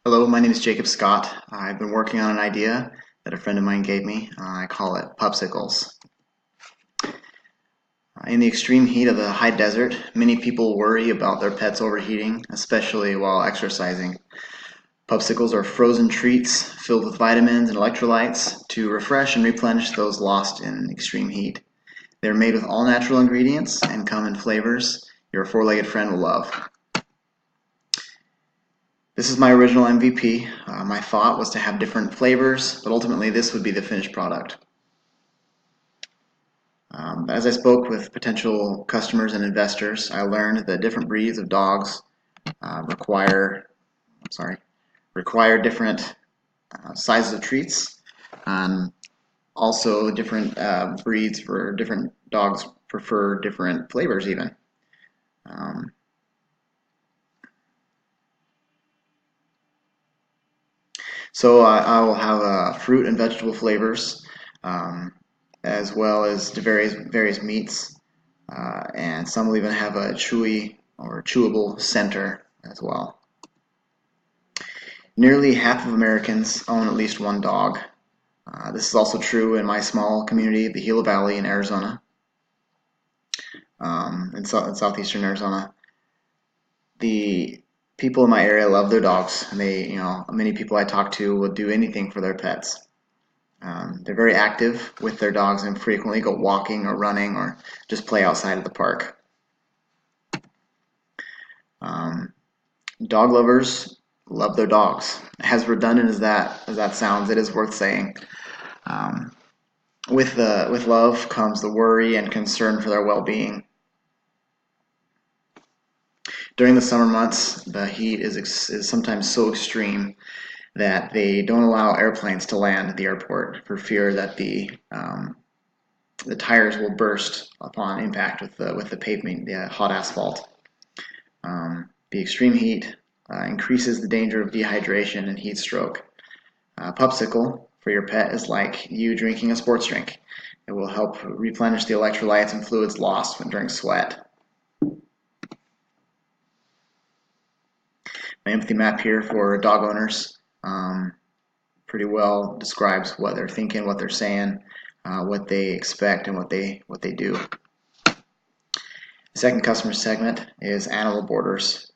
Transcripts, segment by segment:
Hello, my name is Jacob Scott. I've been working on an idea that a friend of mine gave me. I call it Pupsicles. In the extreme heat of the high desert, many people worry about their pets overheating, especially while exercising. Pupsicles are frozen treats filled with vitamins and electrolytes to refresh and replenish those lost in extreme heat. They're made with all natural ingredients and come in flavors your four-legged friend will love. This is my original MVP. My thought was to have different flavors, but ultimately this would be the finished product. As I spoke with potential customers and investors, I learned that different breeds of dogs require different sizes of treats. Also, different breeds for different dogs prefer different flavors even. Um, so I will have fruit and vegetable flavors, um, as well as the various meats, and some will even have a chewy or chewable center as well. Nearly half of Americans own at least one dog. This is also true in my small community, the Gila Valley in Arizona, in southeastern Arizona. The people in my area love their dogs, and many people I talk to will do anything for their pets. They're very active with their dogs and frequently go walking or running or just play outside of the park. Um, Dog lovers love their dogs. As redundant as that sounds, it is worth saying. Um, with love comes the worry and concern for their well-being. During the summer months, the heat is sometimes so extreme that they don't allow airplanes to land at the airport for fear that the tires will burst upon impact with the pavement, the hot asphalt. The extreme heat increases the danger of dehydration and heat stroke. Pupsicle for your pet is like you drinking a sports drink. It will help replenish the electrolytes and fluids lost during sweat. My empathy map here for dog owners pretty well describes what they're thinking, what they're saying, what they expect, and what they do. The second customer segment is animal boarders.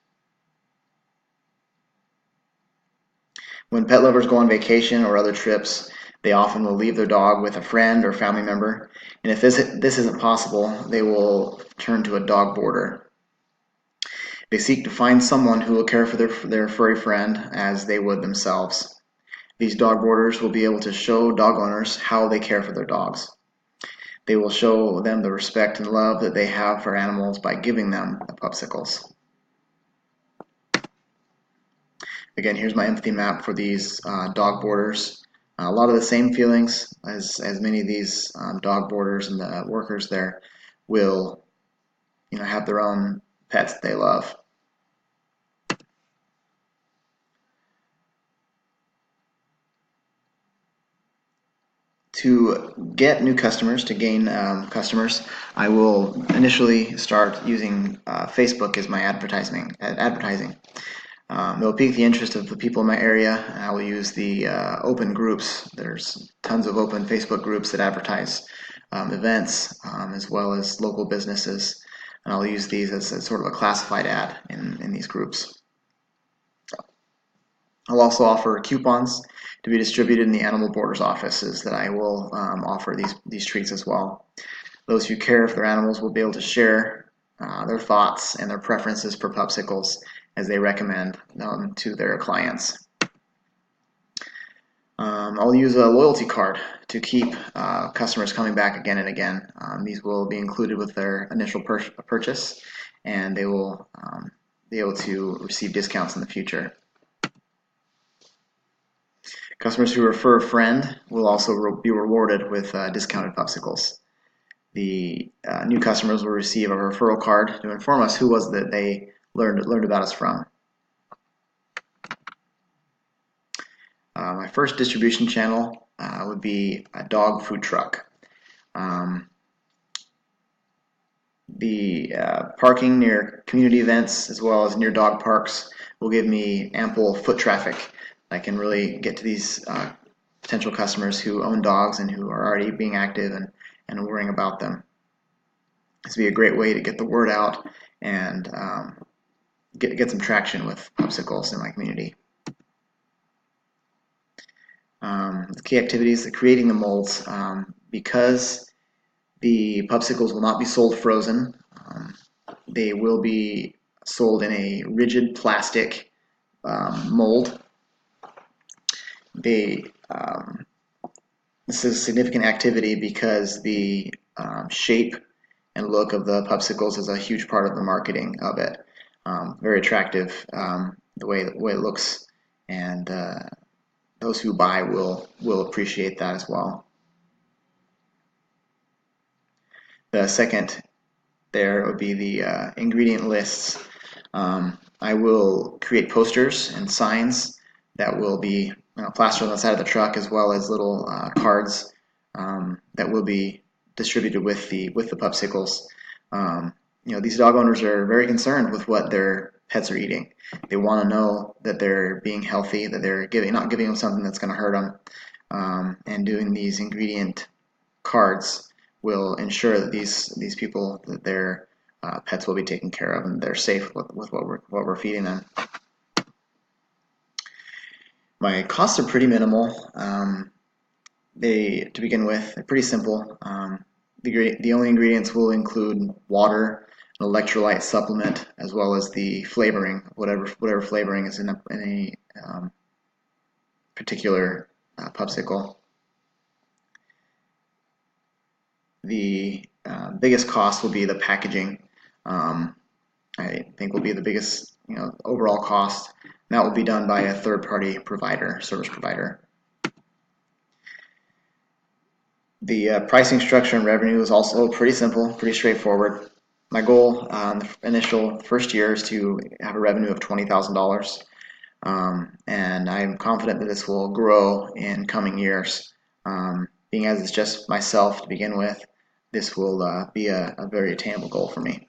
When pet lovers go on vacation or other trips, they often will leave their dog with a friend or family member, and if this isn't possible, they will turn to a dog boarder. They seek to find someone who will care for their furry friend as they would themselves. These dog boarders will be able to show dog owners how they care for their dogs. They will show them the respect and love that they have for animals by giving them the Pupsicles. Again, here's my empathy map for these dog boarders. A lot of the same feelings as many of these dog boarders and the workers there will, have their own pets that they love. To get new customers, to gain customers, I will initially start using Facebook as my advertising. It will pique the interest of the people in my area. I will use the open groups. There's tons of open Facebook groups that advertise events as well as local businesses. And I'll use these as sort of a classified ad in these groups. I'll also offer coupons to be distributed in the animal boarders offices that I will offer these treats as well. Those who care for their animals will be able to share their thoughts and their preferences for Pupsicles as they recommend them to their clients. I'll use a loyalty card to keep customers coming back again and again. These will be included with their initial purchase, and they will be able to receive discounts in the future. Customers who refer a friend will also be rewarded with discounted Pupsicles. The new customers will receive a referral card to inform us who was that they learned about us from. My first distribution channel would be a dog food truck. The parking near community events as well as near dog parks will give me ample foot traffic. I can really get to these potential customers who own dogs and who are already being active and worrying about them. This would be a great way to get the word out and get some traction with Pupsicles in my community. The key activities, creating the molds. Because the Pupsicles will not be sold frozen, they will be sold in a rigid plastic mold. This is a significant activity because the shape and look of the Pupsicles is a huge part of the marketing of it. Very attractive, the way it looks, and those who buy will appreciate that as well. The second there would be the ingredient lists. I will create posters and signs that will be plastered on the side of the truck, as well as little cards that will be distributed with the Pupsicles. These dog owners are very concerned with what their pets are eating. They want to know that they're being healthy, that they're not giving them something that's going to hurt them, and doing these ingredient cards will ensure that these people, that their pets will be taken care of and they're safe with what we're feeding them. My costs are pretty minimal. To begin with, they're pretty simple. The only ingredients will include water, an electrolyte supplement, as well as the flavoring, whatever flavoring is in a particular Pupsicle. The biggest cost will be the packaging. I think will be the biggest overall cost. And that will be done by a third-party provider, service provider. The pricing structure and revenue is also pretty simple, pretty straightforward. My goal the initial first year is to have a revenue of $20,000, and I'm confident that this will grow in coming years. Being as it's just myself to begin with, this will be a very attainable goal for me.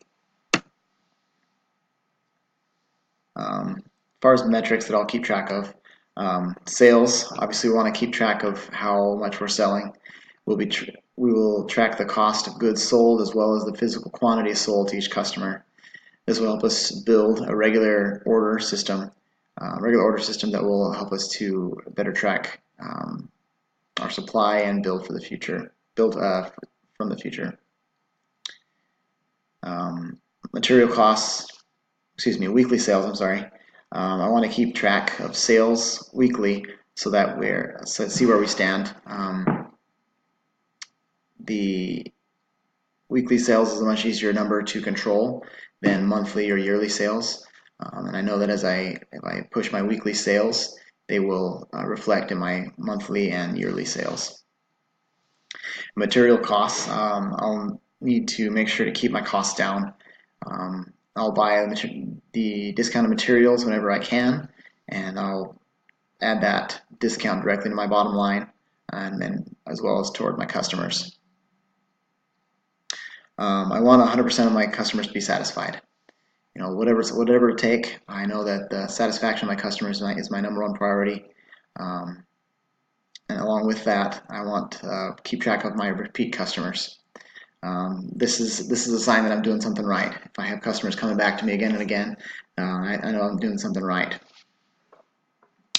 As far as metrics that I'll keep track of, sales, obviously we want to keep track of how much we're selling. We will track the cost of goods sold as well as the physical quantity sold to each customer. This will help us build a regular order system that will help us to better track our supply and build for the future. From the future. Material costs, weekly sales. I'm sorry. I want to keep track of sales weekly so that see where we stand. The weekly sales is a much easier number to control than monthly or yearly sales, and I know that if I push my weekly sales, they will reflect in my monthly and yearly sales. Material costs, I'll need to make sure to keep my costs down. I'll buy the discounted materials whenever I can, and I'll add that discount directly to my bottom line, and then as well as toward my customers. I want 100% of my customers to be satisfied. Whatever it take. I know that the satisfaction of my customers is my number one priority. And along with that, I want to keep track of my repeat customers. This is a sign that I'm doing something right. If I have customers coming back to me again and again, I know I'm doing something right.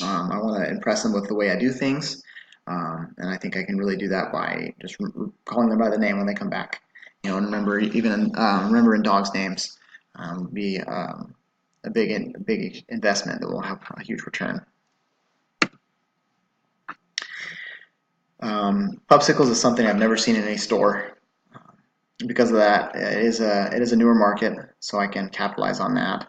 I want to impress them with the way I do things, and I think I can really do that by just calling them by the name when they come back. Remembering dogs' names would be a big investment that will have a huge return. Pupsicles is something I've never seen in any store. Because of that, it is a newer market, so I can capitalize on that.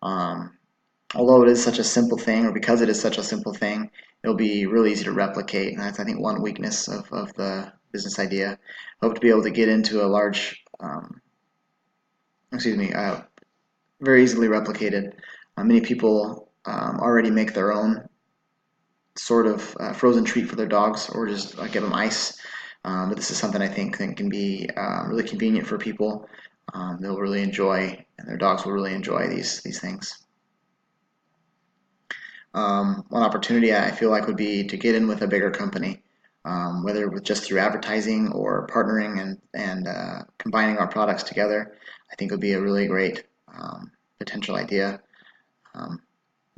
Although it is such a simple thing, or because it is such a simple thing, it'll be really easy to replicate, and that's, I think, one weakness of the business idea. I hope to be able to get into a large, very easily replicated. Many people already make their own sort of frozen treat for their dogs, or just give them ice. But this is something I think can be really convenient for people, they'll really enjoy, and their dogs will really enjoy these things. One opportunity I feel like would be to get in with a bigger company, whether with just through advertising or partnering and combining our products together. I think would be a really great potential idea. Um,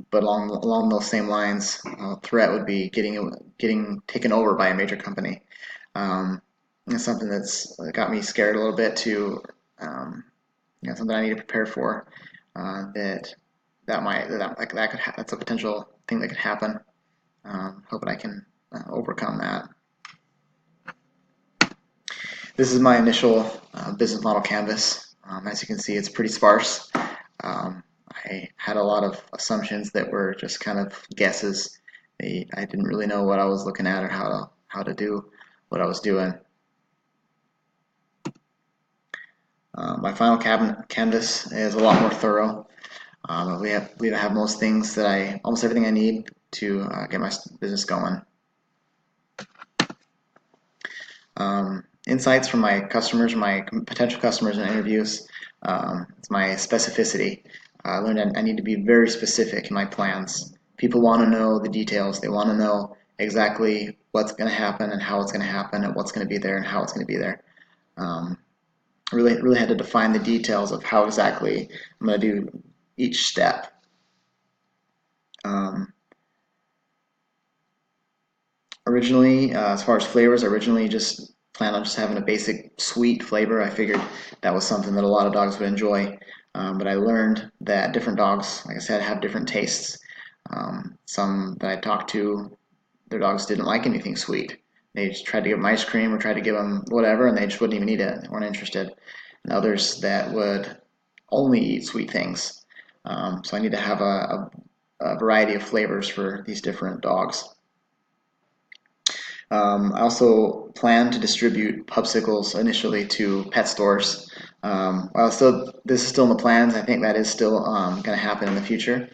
but along those same lines, threat would be getting taken over by a major company. It's something that's got me scared a little bit to, something I need to prepare for. That's a potential thing that could happen. Hoping I can overcome that. This is my initial business model canvas. As you can see, it's pretty sparse. I had a lot of assumptions that were just kind of guesses. I didn't really know what I was looking at or how to do what I was doing. My final canvas is a lot more thorough. We have most things that almost everything I need to get my business going. Insights from my customers, my potential customers in interviews. It's my specificity. I learned I need to be very specific in my plans. People want to know the details. They want to know exactly what's going to happen and how it's going to happen and what's going to be there and how it's going to be there. Really had to define the details of how exactly I'm going to do each step. Originally, as far as flavors, I originally just planned on just having a basic sweet flavor. I figured that was something that a lot of dogs would enjoy. But I learned that different dogs, like I said, have different tastes. Some that I talked to, their dogs didn't like anything sweet. They just tried to give them ice cream or tried to give them whatever, and they just wouldn't even eat it. They weren't interested. And others that would only eat sweet things. So I need to have a variety of flavors for these different dogs. I also plan to distribute Pupsicles initially to pet stores. While this is still in the plans, I think that is still going to happen in the future.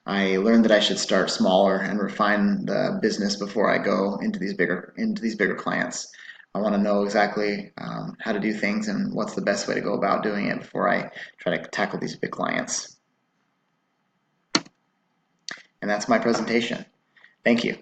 I learned that I should start smaller and refine the business before I go into these bigger clients. I want to know exactly how to do things and what's the best way to go about doing it before I try to tackle these big clients. And that's my presentation. Thank you.